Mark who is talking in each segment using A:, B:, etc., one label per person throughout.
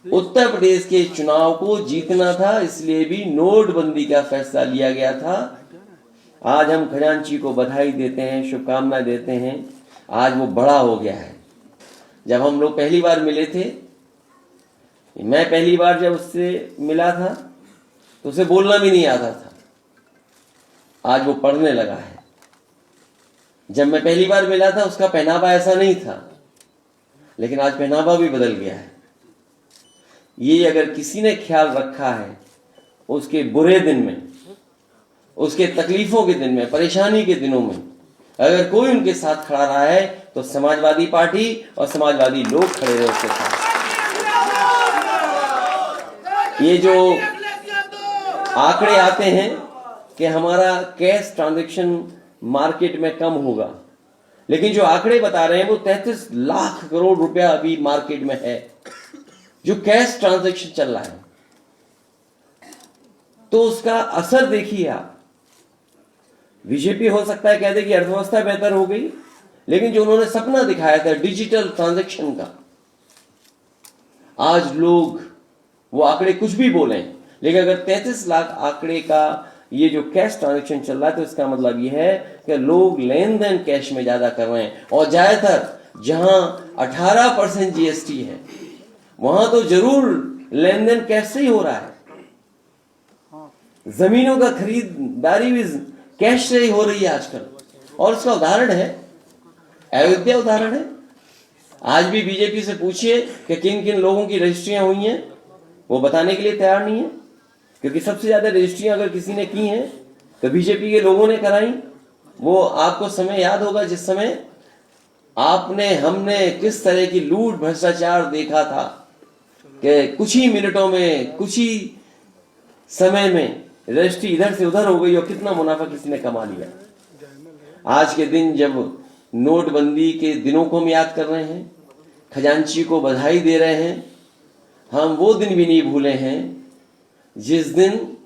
A: उत्तर प्रदेश के चुनाव को जीतना था, इसलिए भी नोटबंदी का फैसला लिया गया था। आज हम खजांची को बधाई देते हैं, शुभकामनाएं देते हैं। आज वो बड़ा हो गया है। जब हम लोग पहली बार मिले थे, मैं पहली बार जब उससे मिला था तो उसे बोलना भी नहीं आता था। आज वो पढ़ने लगा है। जब मैं पहली बार मिला था उसका पहनावा ऐसा नहीं था, लेकिन आज पहनावा भी बदल गया है। ये अगर किसी ने ख्याल रखा है उसके बुरे दिन में, उसके तकलीफों के दिन में, परेशानी के दिनों में अगर कोई उनके साथ खड़ा रहा है तो समाजवादी पार्टी और समाजवादी लोग खड़े रहे उसके साथ। ये जो आंकड़े आते हैं कि हमारा कैश ट्रांजैक्शन मार्केट में कम होगा, लेकिन जो आंकड़े बता रहे हैं वो 33 लाख करोड़ रुपया अभी मार्केट में है जो कैश ट्रांजैक्शन चल रहा है। तो उसका असर देखिए आप। बीजेपी हो सकता है कह दे कि अर्थव्यवस्था बेहतर हो गई, लेकिन जो उन्होंने सपना दिखाया था डिजिटल ट्रांजैक्शन का, आज लोग वो आंकड़े कुछ भी बोलें, लेकिन अगर 33 लाख आंकड़े का ये जो कैश ट्रांजैक्शन चल रहा है तो इसका मतलब ये है कि लोग लेन देन कैश में ज्यादा कर रहे हैं। और ज्यादातर जहां 18% जीएसटी है वहां तो जरूर लेन देन कैश से ही हो रहा है। जमीनों का खरीदारी भी कैश से ही हो रही है आजकल। और उसका उदाहरण है अयोध्या, उदाहरण है। आज भी बीजेपी से पूछिए कि किन किन लोगों की रजिस्ट्रियां हुई हैं, वो बताने के लिए तैयार नहीं है, क्योंकि सबसे ज्यादा रजिस्ट्रियां अगर किसी ने की हैं तो बीजेपी के लोगों ने कराई। वो आपको समय याद होगा जिस समय आपने हमने किस तरह की लूट भ्रष्टाचार देखा था कि कुछ ही मिनटों में, कुछ ही समय में रजिस्ट्री इधर से उधर हो गई और कितना मुनाफा किसी ने कमा लिया। आज के दिन जब नोटबंदी के दिनों को हम याद कर रहे हैं, खजांची को बधाई दे रहे हैं, हम वो दिन भी नहीं भूले हैं जिस दिन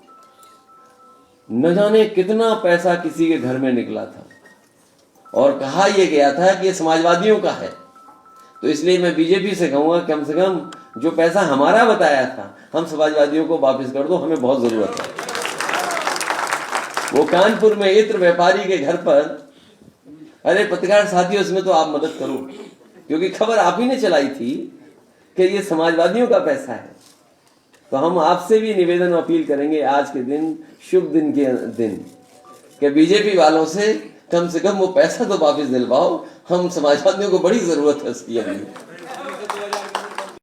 A: न जाने कितना पैसा किसी के घर में निकला था और कहा यह गया था कि ये समाजवादियों का है। तो इसलिए मैं बीजेपी से कहूंगा कम से कम जो पैसा हमारा बताया था हम समाजवादियों को वापस कर दो, हमें बहुत जरूरत है। वो कानपुर में इत्र व्यापारी के घर पर, अरे पत्रकार साथियों इसमें तो आप मदद करो, क्योंकि खबर आप ही ने चलाई थी कि ये समाजवादियों का पैसा है। तो हम आपसे भी निवेदन अपील करेंगे आज के दिन, शुभ दिन के दिन, कि बीजेपी वालों से कम वो पैसा तो वापस दिलवाओ। हम समाजवादियों को बड़ी जरूरत है उसकी अभी।